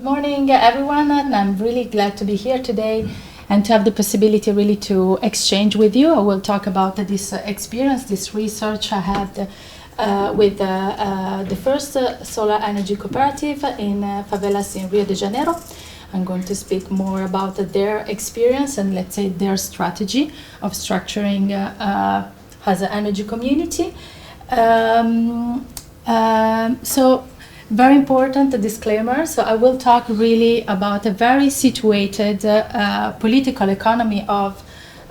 morning, everyone, and I'm really glad to be here today and to have the possibility really to exchange with you. I will talk about this experience, this research I had with the first solar energy cooperative in favelas in Rio de Janeiro. I'm going to speak more about their experience and, let's say, their strategy of structuring as an energy community. So very important disclaimer. So I will talk really about a very situated political economy of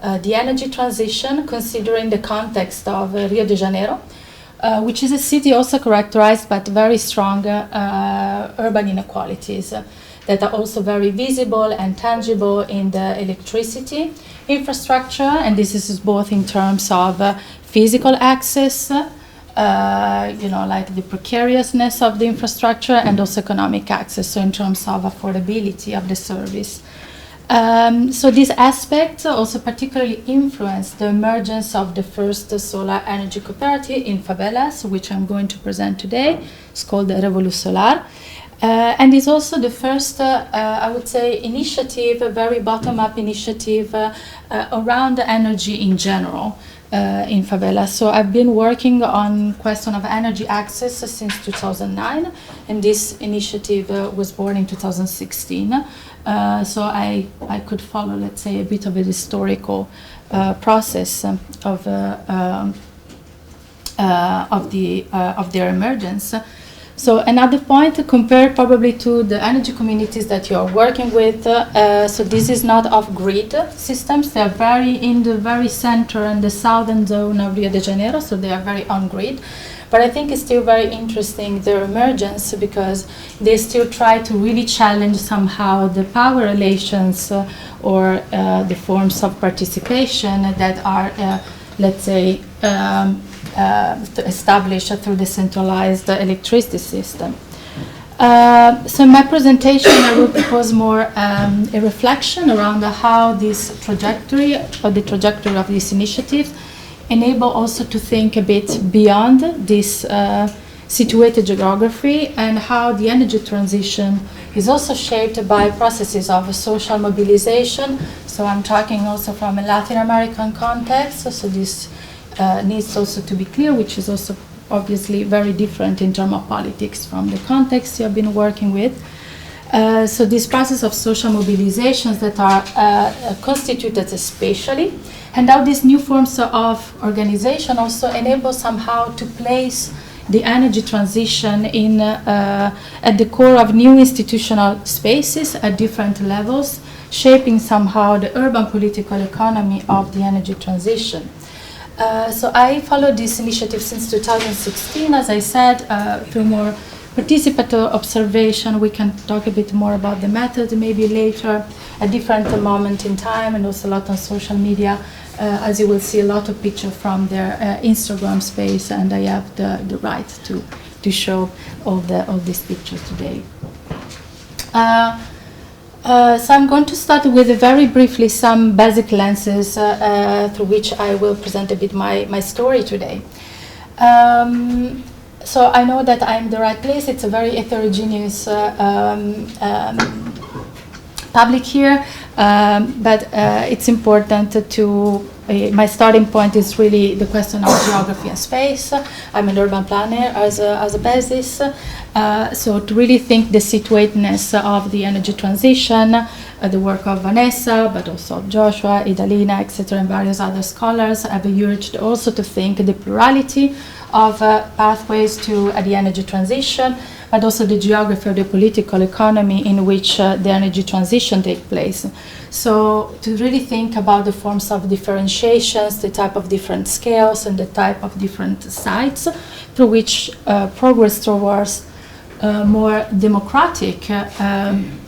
the energy transition, considering the context of Rio de Janeiro, which is a city also characterized by very strong urban inequalities that are also very visible and tangible in the electricity infrastructure, and this is both in terms of physical access, like the precariousness of the infrastructure, and also economic access, so in terms of affordability of the service. So these aspects also particularly influenced the emergence of the first solar energy cooperative in favelas, which I'm going to present today. It's called the Revolusolar. And it's also the first, I would say, initiative, a very bottom-up initiative around energy in general in favelas. So I've been working on question of energy access since 2009, and this initiative was born in 2016. So I could follow, let's say, a bit of a historical process of their emergence. So another point, compared probably to the energy communities that you are working with, so this is not off-grid systems. They are very in the very center and the southern zone of Rio de Janeiro, so they are very on-grid. But I think it's still very interesting, their emergence, because they still try to really challenge somehow the power relations or the forms of participation that are, let's say, established through the centralized electricity system. So in my presentation, I will propose more a reflection around how this trajectory, or the trajectory of this initiative, enable also to think a bit beyond this situated geography, and how the energy transition is also shaped by processes of social mobilization. So I'm talking also from a Latin American context, so this needs also to be clear, which is also obviously very different in terms of politics from the context you have been working with. So this process of social mobilizations that are constituted spatially, and how these new forms of organization also enable somehow to place the energy transition in at the core of new institutional spaces at different levels, shaping somehow the urban political economy of the energy transition. So I followed this initiative since 2016, as I said, through more participatory observation. We can talk a bit more about the method maybe later, a different moment in time, and also a lot on social media. As you will see, a lot of pictures from their Instagram space, and I have the right to show all these pictures today. So I'm going to start with very briefly some basic lenses through which I will present a bit my story today. So I know that I'm in the right place. It's a very heterogeneous public here, but it's important to, my starting point is really the question of geography and space. I'm an urban planner as a basis. So to really think the situatedness of the energy transition, the work of Vanessa, but also of Joshua, Idalina, etc., and various other scholars, I've urged also to think the plurality of pathways to the energy transition, but also the geography of the political economy in which the energy transition takes place. So to really think about the forms of differentiations, the type of different scales, and the type of different sites through which progress towards more democratic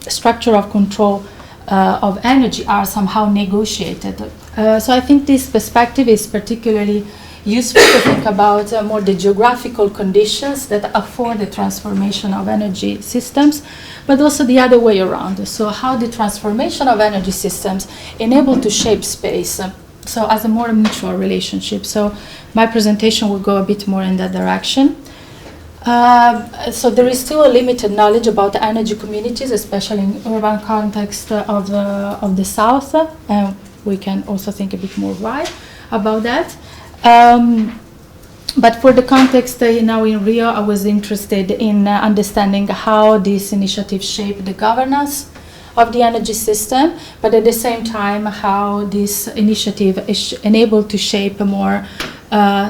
structure of control of energy are somehow negotiated. So I think this perspective is particularly useful to think about more the geographical conditions that afford the transformation of energy systems, but also the other way around. So how the transformation of energy systems enable to shape space, so as a more mutual relationship. So my presentation will go a bit more in that direction. So there is still a limited knowledge about the energy communities, especially in urban context of the south. We can also think a bit more wide about that. But for the context now in Rio, I was interested in understanding how these initiatives shape the governance of the energy system, but at the same time how this initiative is enabled to shape a more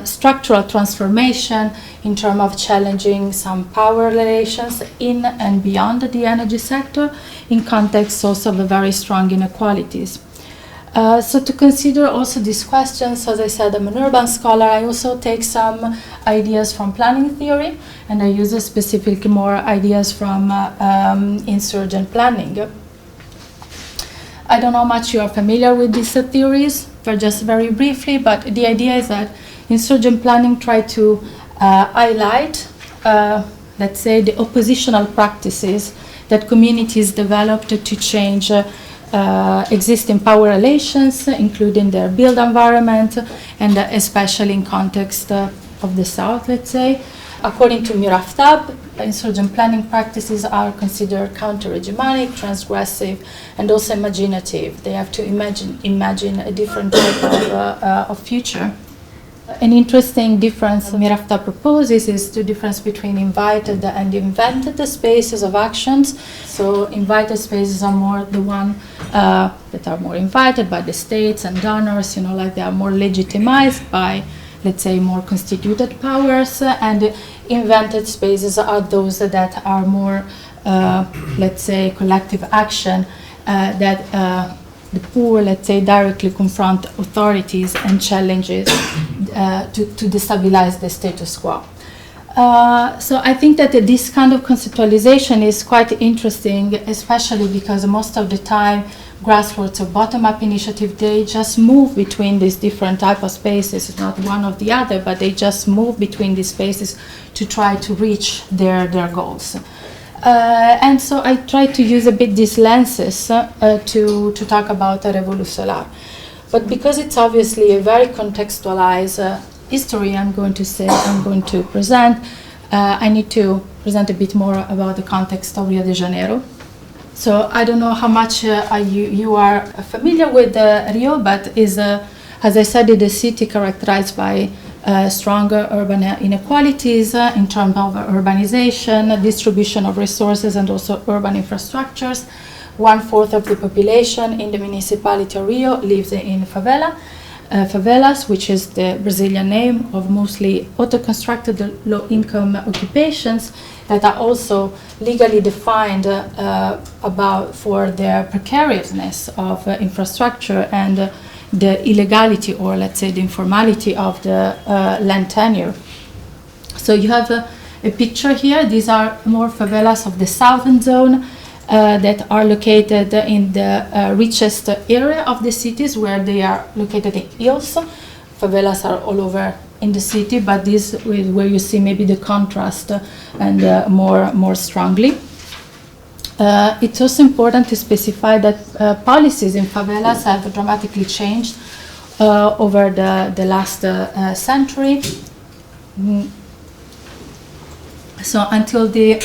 structural transformation in terms of challenging some power relations in and beyond the energy sector, in context also of very strong inequalities. So to consider also these questions, as I said, I'm an urban scholar. I also take some ideas from planning theory, and I use specifically more ideas from insurgent planning. I don't know how much you are familiar with these theories, but just very briefly, but the idea is that insurgent planning try to highlight, let's say, the oppositional practices that communities developed to change existing power relations, including their built environment, and especially in context of the South, let's say. According to Miraftab, insurgent planning practices are considered counter-hegemonic, transgressive, and also imaginative. They have to imagine a different type of future. An interesting difference Miraftab proposes is the difference between invited and invented spaces of actions. So invited spaces are more the one that are more invited by the states and donors, like they are more legitimized by, let's say, more constituted powers, and invented spaces are those that are more, let's say, collective action that the poor, let's say, directly confront authorities and challenges to destabilize the status quo. So I think that this kind of conceptualization is quite interesting, especially because most of the time grassroots or bottom-up initiative, they just move between these different type of spaces. It's not one or the other, but they just move between these spaces to try to reach their goals. And so I try to use a bit these lenses to talk about Revolution Solar. But because it's obviously a very contextualized history I'm going to present, I need to present a bit more about the context of Rio de Janeiro. So I don't know how much you are familiar with Rio, but is, as I said, it is a city characterized by stronger urban inequalities in terms of urbanization, distribution of resources, and also urban infrastructures. 1/4 of the population in the municipality of Rio lives in favelas, which is the Brazilian name of mostly auto-constructed low-income occupations that are also legally defined for their precariousness of infrastructure and the illegality, or let's say the informality of the land tenure. So you have a picture here. These are more favelas of the southern zone that are located in the richest area of the cities, where they are located in hills. Favelas are all over in the city, but this is where you see maybe the contrast and more strongly. It's also important to specify that policies in favelas have dramatically changed over the last century. So until the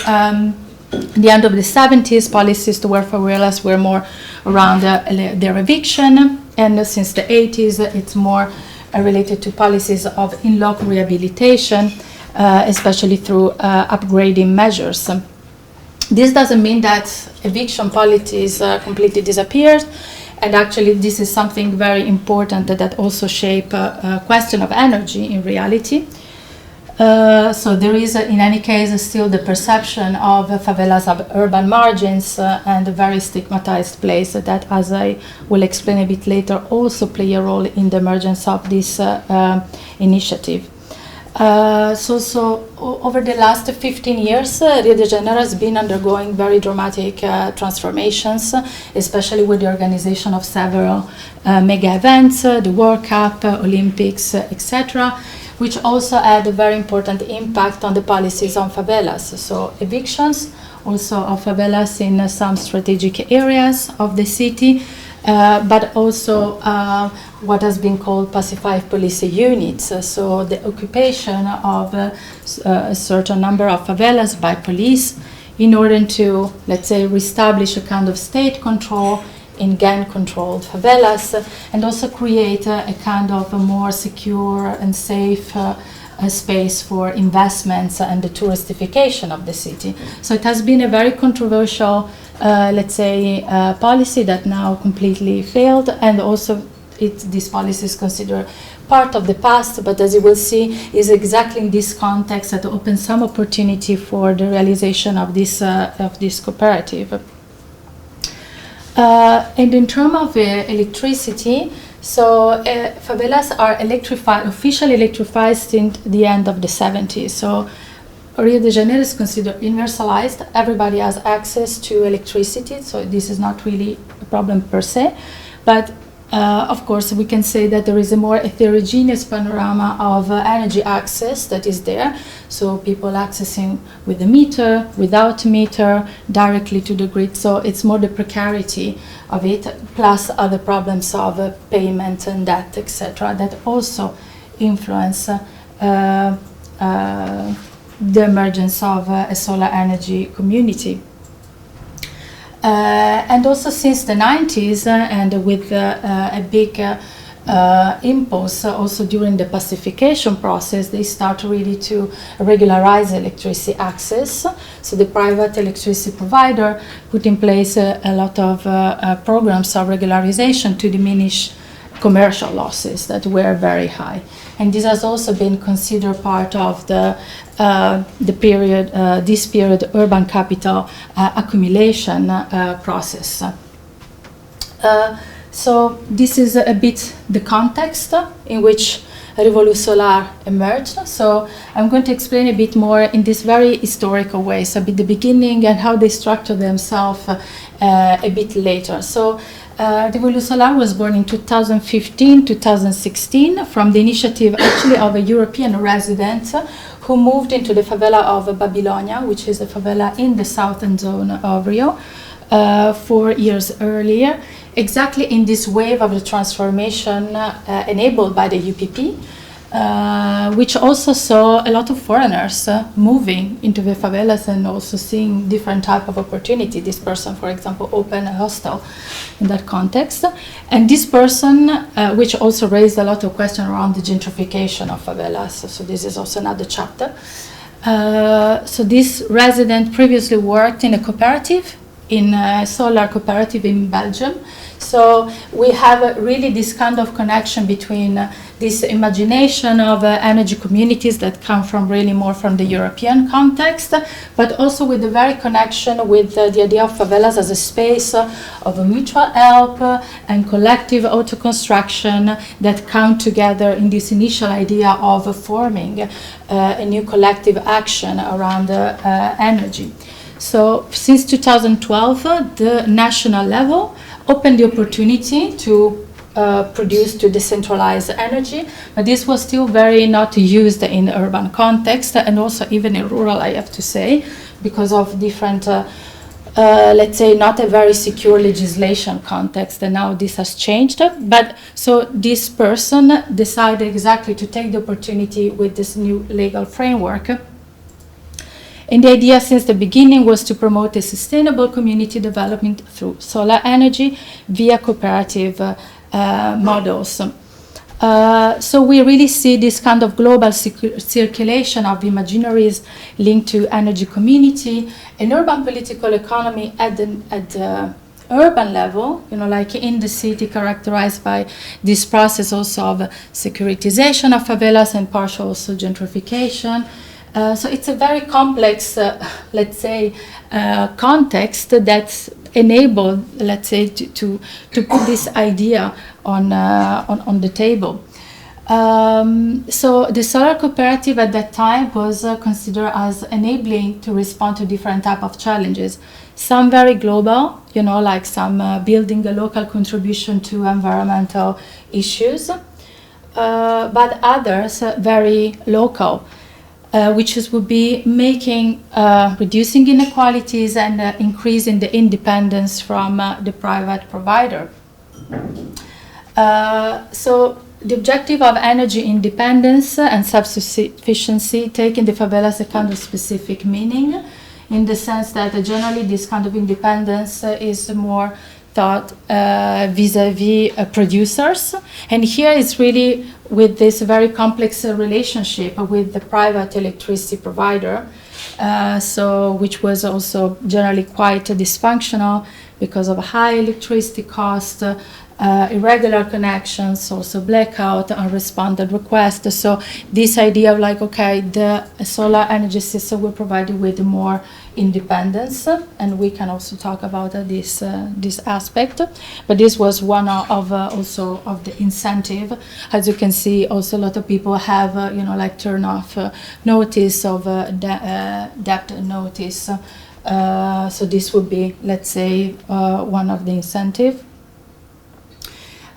end of the 70s, policies toward favelas were more around their eviction, and since the 80s, it's more related to policies of in-local rehabilitation, especially through upgrading measures. This doesn't mean that eviction policies completely disappeared, and actually this is something very important that also shape a question of energy in reality. So there is, in any case, still the perception of favelas of urban margins and a very stigmatized place that, as I will explain a bit later, also play a role in the emergence of this initiative. So over the last 15 years, Rio de Janeiro has been undergoing very dramatic transformations, especially with the organization of several mega events, the World Cup, Olympics, etc., which also had a very important impact on the policies on favelas. So evictions also of favelas in some strategic areas of the city, but also what has been called pacified police units. So the occupation of a certain number of favelas by police in order to, let's say, reestablish a kind of state control in gang-controlled favelas, and also create a kind of a more secure and safe space for investments and the touristification of the city. So it has been a very controversial, let's say, policy that now completely failed, and also this policy is considered part of the past, but as you will see, is exactly in this context that opens some opportunity for the realization of this cooperative. And in terms of electricity, so favelas are electrified, officially electrified since the end of the 70s. So Rio de Janeiro is considered universalized. Everybody has access to electricity, so this is not really a problem per se. But of course, we can say that there is a more heterogeneous panorama of energy access that is there. So people accessing with a meter, without a meter, directly to the grid. So it's more the precarity of it, plus other problems of payment and debt, etc., that also influence the emergence of a solar energy community. And also since the 90s, and with a big impulse also during the pacification process, they start really to regularize electricity access. So the private electricity provider put in place a lot of programs of regularization to diminish commercial losses that were very high. And this has also been considered part of this period urban capital accumulation process. So this is a bit the context in which Revolu Solar emerged. So I'm going to explain a bit more in this very historical way, so a bit the beginning and how they structure themselves a bit later. So Revolu Solar was born in 2015-2016 from the initiative actually of a European resident who moved into the favela of Babilonia, which is a favela in the southern zone of Rio, 4 years earlier, exactly in this wave of the transformation enabled by the UPP, which also saw a lot of foreigners moving into the favelas and also seeing different type of opportunity. This person, for example, opened a hostel in that context. And this person, which also raised a lot of questions around the gentrification of favelas. So this is also another chapter. So this resident previously worked in a cooperative, in a solar cooperative in Belgium. So we have really this kind of connection between this imagination of energy communities that come from really more from the European context, but also with the very connection with the idea of favelas as a space of a mutual help and collective auto-construction that come together in this initial idea of forming a new collective action around energy. So since 2012, the national level opened the opportunity to produce to decentralize energy, but this was still very not used in urban context and also even in rural, I have to say, because of different, let's say, not a very secure legislation context, and now this has changed. But so this person decided exactly to take the opportunity with this new legal framework. And the idea since the beginning was to promote a sustainable community development through solar energy via cooperative models. So we really see this kind of global circulation of imaginaries linked to energy community and urban political economy at the urban level, you know, like in the city, characterized by this process also of securitization of favelas and partial also gentrification. So it's a very complex, let's say, context that's enabled, let's say, to put this idea on the table. So the solar cooperative at that time was considered as enabling to respond to different type of challenges. Some very global, you know, like some building a local contribution to environmental issues, but others very local. Which would be making, reducing inequalities and increasing the independence from the private provider. So the objective of energy independence and self-sufficiency take in the favelas a kind of specific meaning, in the sense that generally this kind of independence is more thought vis-a-vis producers. And here it's really with this very complex relationship with the private electricity provider, which was also generally quite dysfunctional because of high electricity cost, irregular connections, also blackout, unresponded requests. So this idea of like, okay, the solar energy system will provide you with more independence, and we can also talk about this aspect. But this was one of also of the incentive. As you can see, also a lot of people have like turn off notice of debt notice. So this would be, let's say, one of the incentive.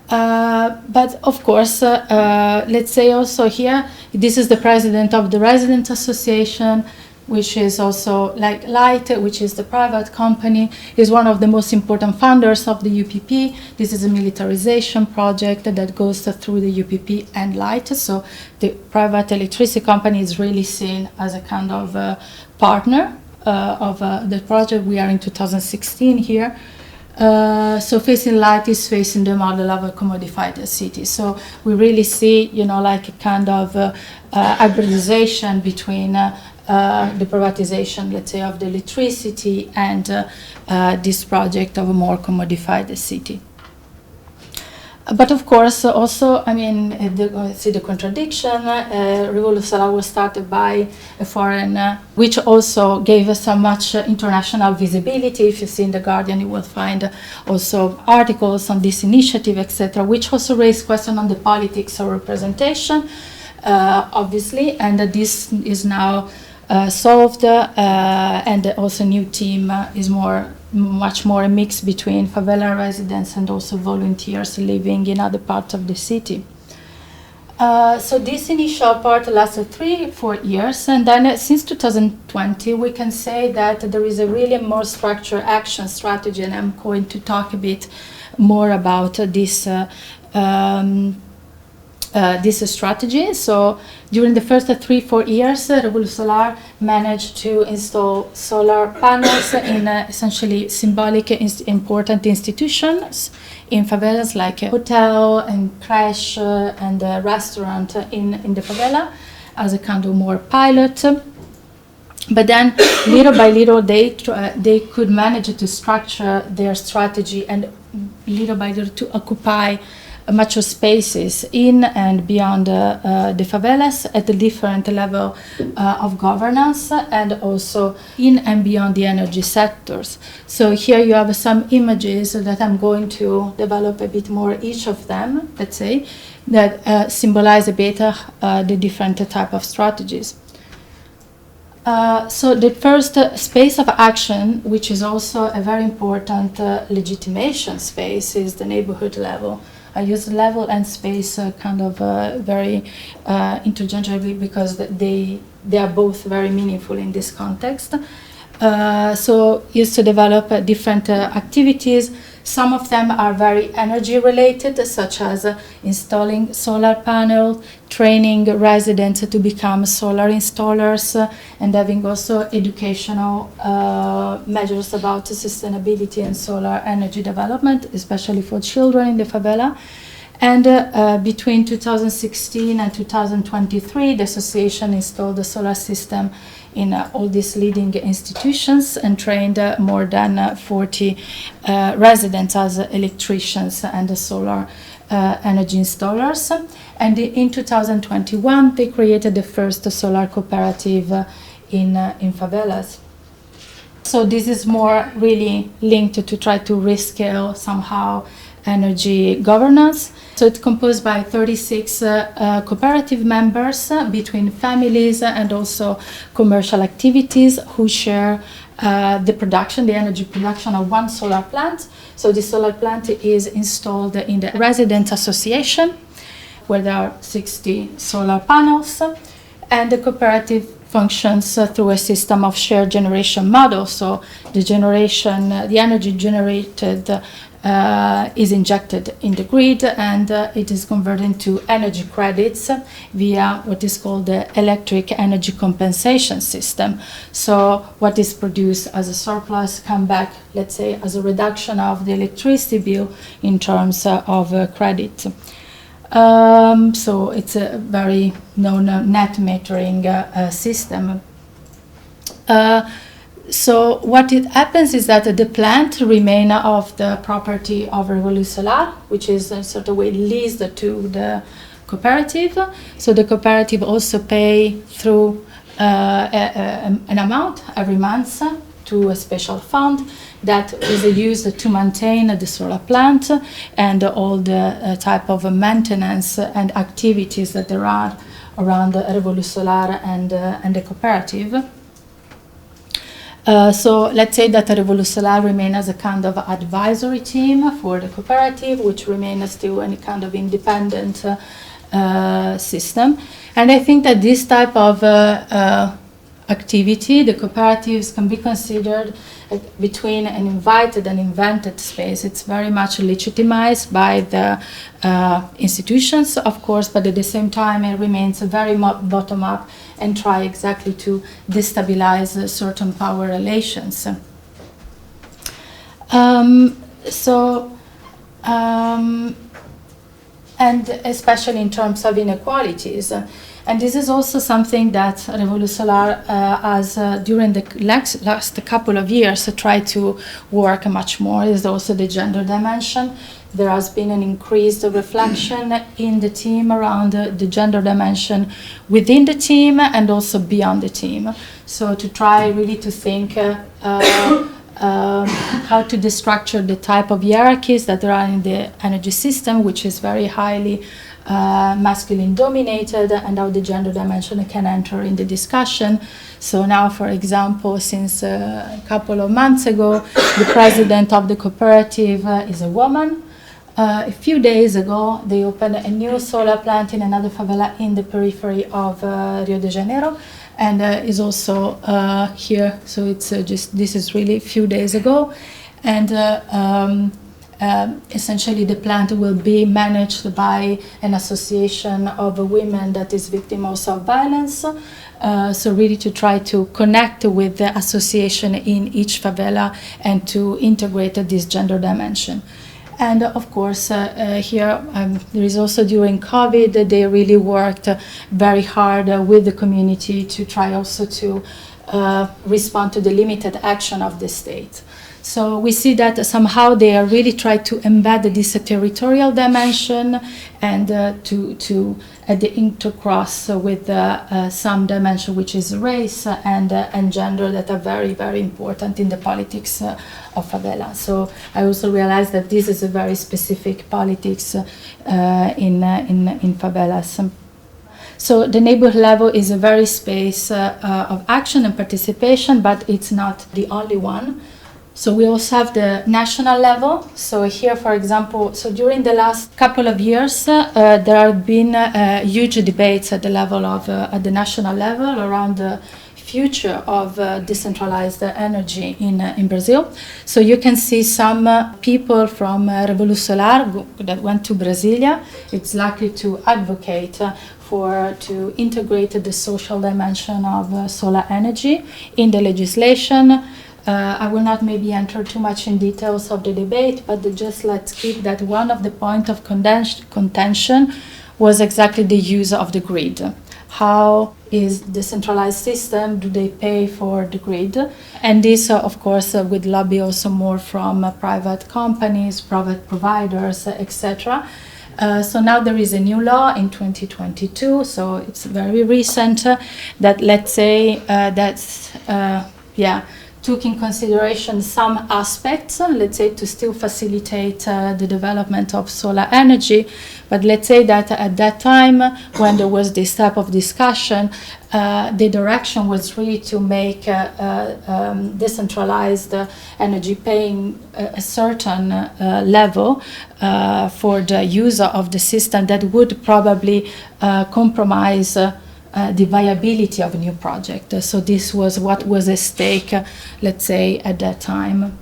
But of course, let's say also here, this is the president of the Resident Association, which is also like Light, which is the private company, is one of the most important funders of the UPP. This is a militarization project that goes through the UPP and Light. So the private electricity company is really seen as a kind of partner of the project. We are in 2016 here. So facing Light is facing the model of a commodified city. So we really see, like a kind of hybridization between the privatization, let's say, of the electricity and this project of a more commodified city. But of course, also, I mean, see the contradiction. Revolution Solar was started by a foreign, which also gave us so much international visibility. If you see in The Guardian, you will find also articles on this initiative, etc., which also raised questions on the politics of representation, obviously, and this is now solved, and also new team is much more a mix between favela residents and also volunteers living in other parts of the city. So this initial part lasted 3-4 years, and then since 2020 we can say that there is a really more structured action strategy, and I'm going to talk a bit more about this this strategy. So during the first 3-4 years, Revolution Solar managed to install solar panels in essentially symbolic important institutions in favelas, like a hotel and creche and a restaurant in the favela, as a kind of more pilot. But then little by little they could manage to structure their strategy and little by little to occupy much of spaces in and beyond the favelas at a different level of governance, and also in and beyond the energy sectors. So here you have some images that I'm going to develop a bit more, each of them, let's say, that symbolize a bit the different type of strategies. So the first space of action, which is also a very important legitimation space, is the neighborhood level. I use level and space kind of very interchangeably because they are both very meaningful in this context. So used to develop different activities. Some of them are very energy related, such as installing solar panels, training residents to become solar installers, and having also educational measures about sustainability and solar energy development, especially for children in the favela. And between 2016 and 2023, the association installed the solar system in all these leading institutions and trained more than 40 residents as electricians and solar energy installers. And in 2021, they created the first solar cooperative in favelas. So this is more really linked to try to rescale somehow energy governance. So it's composed by 36 cooperative members between families and also commercial activities who share the energy production of one solar plant. So the solar plant is installed in the resident association, where there are 60 solar panels, and the cooperative functions through a system of shared generation model. So the energy generated is injected in the grid, and it is converted into energy credits via what is called the electric energy compensation system. So what is produced as a surplus come back, let's say, as a reduction of the electricity bill in terms of credit. So it's a very known net metering system. So what it happens is that the plant remain of the property of Revolut Solar, which is sort of leased to the cooperative. So the cooperative also pay through an amount every month to a special fund that is used to maintain the solar plant and all the type of maintenance and activities that there are around Revolut Solar and the cooperative. So let's say that Revolut Solar remains as a kind of advisory team for the cooperative, which remains still any kind of independent system. And I think that this type of activity, the cooperatives can be considered between an invited and invented space. It's very much legitimized by the institutions, of course, but at the same time it remains very bottom-up and try exactly to destabilize certain power relations. And especially in terms of inequalities. And this is also something that Revolut Solar has, during the last couple of years, tried to work much more. Is also the gender dimension. There has been an increased reflection in the team around the gender dimension within the team and also beyond the team. So to try really to think how to destructure the type of hierarchies that there are in the energy system, which is very highly masculine dominated, and how the gender dimension can enter in the discussion. So now, for example, since a couple of months ago, the president of the cooperative is a woman. A few days ago, they opened a new solar plant in another favela in the periphery of Rio de Janeiro, and is also here. So it's this is really a few days ago, and essentially the plant will be managed by an association of women that is victims of violence. So really to try to connect with the association in each favela and to integrate this gender dimension. And of course, here there is also during COVID, they really worked very hard with the community to try also to respond to the limited action of the state. So we see that somehow they are really trying to embed this territorial dimension and to the intercross with some dimension which is race and gender that are very, very important in the politics of favela. So I also realized that this is a very specific politics in favelas. So the neighborhood level is a very space of action and participation, but it's not the only one. So we also have the national level. So here, for example, so during the last couple of years, there have been huge debates at the level of at the national level around the future of decentralized energy in Brazil. So you can see some people from Revolut Solar that went to Brasilia. It's likely to advocate to integrate the social dimension of solar energy in the legislation. I will not maybe enter too much in details of the debate, but just let's keep that one of the points of contention was exactly the use of the grid. How is the centralized system? Do they pay for the grid? And this, of course, would lobby also more from private companies, private providers, etc. So now there is a new law in 2022, so it's very recent, that let's say took in consideration some aspects, let's say to still facilitate the development of solar energy. But let's say that at that time, when there was this type of discussion, the direction was really to make decentralized energy paying a certain level for the user of the system that would probably compromise the viability of a new project. So this was what was at stake, let's say, at that time.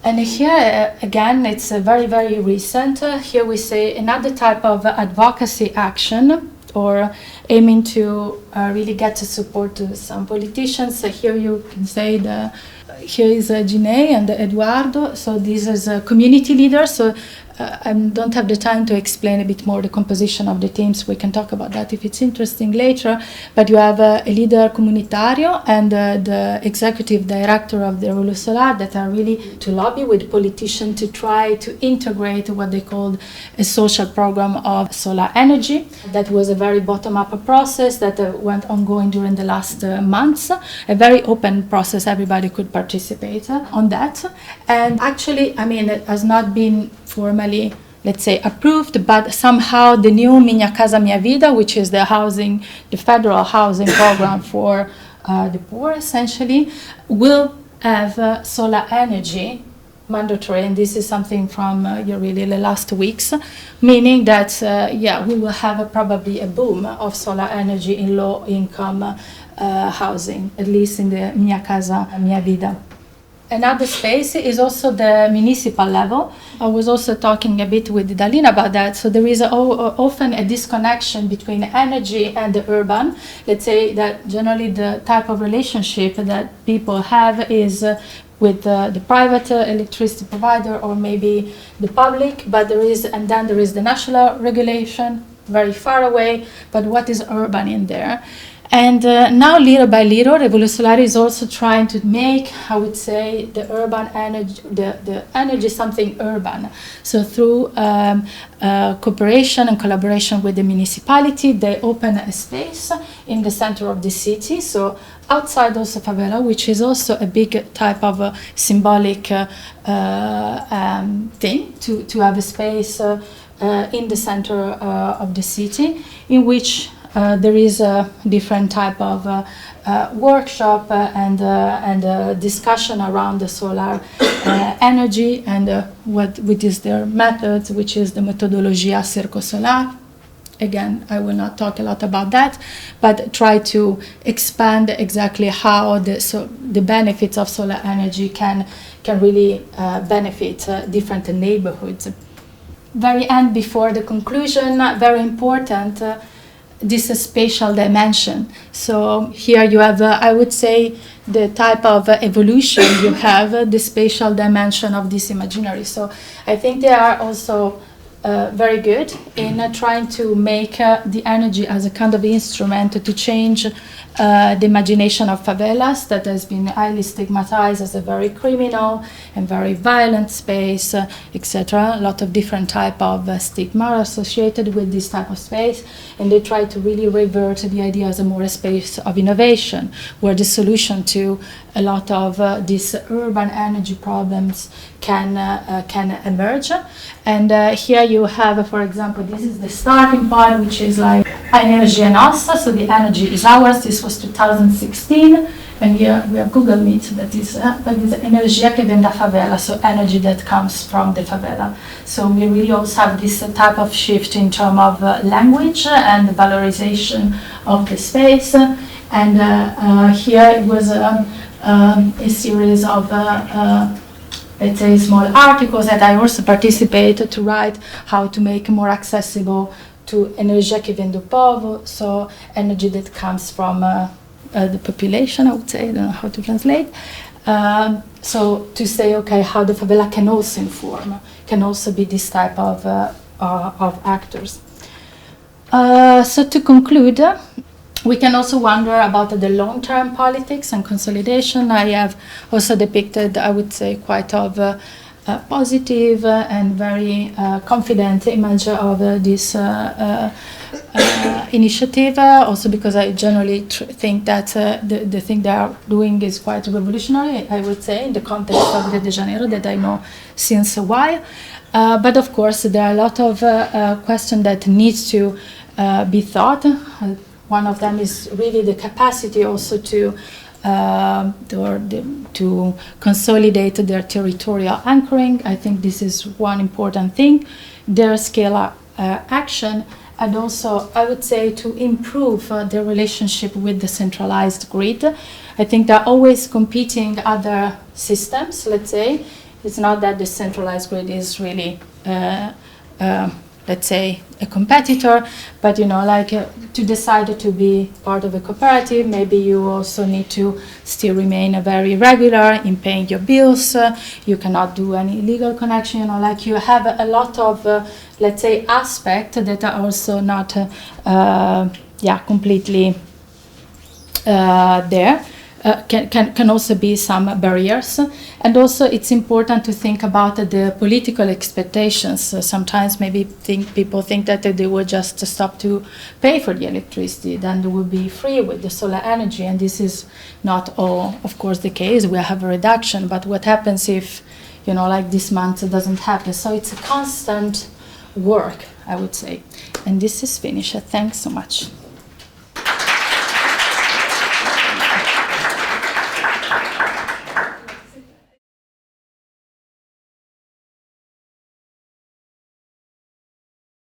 And here, again, it's very, very recent. Here we say another type of advocacy action, or aiming to really get to support to some politicians. So here you can say here is Ginei and Eduardo. So these are community leaders. So I don't have the time to explain a bit more the composition of the teams. We can talk about that if it's interesting later. But you have a leader comunitario and the executive director of the Rulu Solar that are really to lobby with politicians to try to integrate what they called a social program of solar energy. That was a very bottom-up process that went ongoing during the last months. A very open process. Everybody could participate on that. And actually, I mean, it has not been formally, let's say, approved, but somehow the new Minha Casa Minha Vida, which is the federal housing program for the poor, essentially, will have solar energy mandatory, and this is something from really the last weeks, meaning that, we will have probably a boom of solar energy in low-income housing, at least in the Minha Casa Minha Vida. Another space is also the municipal level. I was also talking a bit with Dalina about that. So there is often a disconnection between energy and the urban. Let's say that generally the type of relationship that people have is with the private electricity provider or maybe the public, but there is the national regulation very far away, but what is urban in there? And now, little by little, Revolution Solar is also trying to make, I would say, the urban energy, the energy something urban. So through cooperation and collaboration with the municipality, they open a space in the center of the city. So outside also favela, which is also a big type of symbolic thing, to have a space in the center of the city, in which there is a different type of workshop and discussion around the solar energy and what is their methods, which is the methodologia Circo Solar. Again, I will not talk a lot about that, but try to expand exactly how the benefits of solar energy can really benefit different neighborhoods. Very end, before the conclusion, very important. This spatial dimension. So here you have, I would say, the type of evolution you have, the spatial dimension of this imaginary. So I think they are also very good in trying to make the energy as a kind of instrument to change the imagination of favelas that has been highly stigmatized as a very criminal and very violent space, etc. A lot of different type of stigma are associated with this type of space, and they try to really revert the idea as a more space of innovation, where the solution to a lot of these urban energy problems can emerge. And here you have, for example, this is the starting point, which is like energia nossa, so the energy is ours. This was 2016, and here we have Google Meet, that is energia que vem da favela, so energy that comes from the favela. So we really also have this type of shift in terms of language and valorization of the space. And here it was a series of let's say small articles that I also participated to write how to make more accessible to energia que vem do povo, so energy that comes from the population, I would say, I don't know how to translate. So to say, okay, how the favela can also inform, can also be this type of actors. So to conclude, we can also wonder about the long-term politics and consolidation. I have also depicted, I would say, quite of a positive and very confident image of this initiative, also because I generally think that the thing they are doing is quite revolutionary, I would say, in the context of Rio de Janeiro that I know since a while. But of course, there are a lot of questions that needs to be thought. One of them is really the capacity also to consolidate their territorial anchoring. I think this is one important thing. Their scale action and also I would say to improve the relationship with the centralized grid. I think there are always competing other systems, let's say. It's not that the centralized grid is really let's say a competitor, but to decide to be part of a cooperative, maybe you also need to still remain very regular in paying your bills. You cannot do any illegal connection, you have a lot of let's say aspects that are also not completely there. Can also be some barriers, and also it's important to think about the political expectations. Sometimes maybe people think that they will just stop to pay for the electricity, then they will be free with the solar energy, and this is not all, of course, the case. We have a reduction, but what happens if, this month it doesn't happen? So it's a constant work, I would say. And this is finished. Thanks so much.